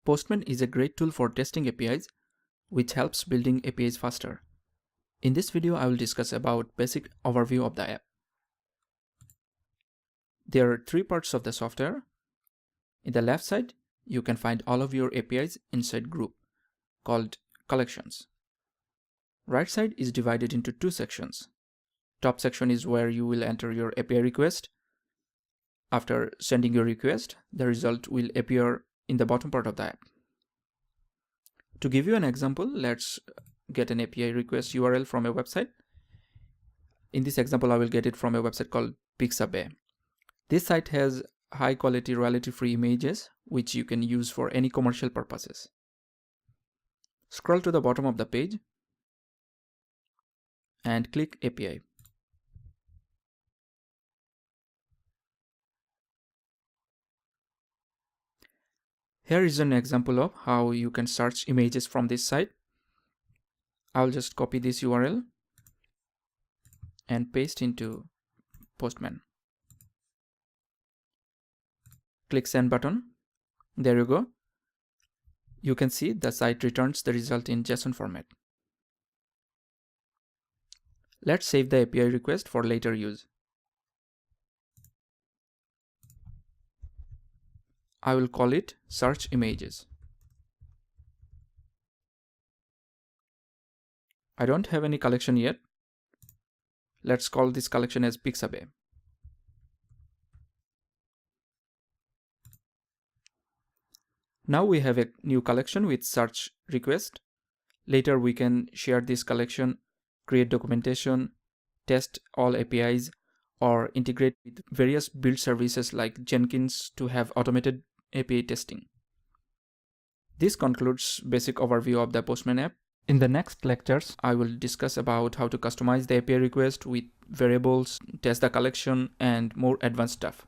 Postman is a great tool for testing APIs, which helps building APIs faster. In this video, I will discuss about basic overview of the app. There are three parts of the software. In the left side, you can find all of your APIs inside group called collections. Right side is divided into two sections. Top section is where you will enter your API request. After sending your request, the result will appear in the bottom part of the app. To give you an example, let's get an API request URL from a website. In this example, I will get it from a website called Pixabay. This site has high quality royalty-free images, which you can use for any commercial purposes. Scroll to the bottom of the page and click API. Here is an example of how you can search images from this site. I'll just copy this URL and paste into Postman. Click send button. There you go. You can see the site returns the result in JSON format. Let's save the API request for later use. I will call it search images. I don't have any collection yet. Let's call this collection as Pixabay. Now we have a new collection with search request. Later we can share this collection, create documentation, test all APIs, or integrate with various build services like Jenkins to have automated API testing. This concludes basic overview of the Postman app. In the next lectures, I will discuss about how to customize the API request with variables, test the collection, and more advanced stuff.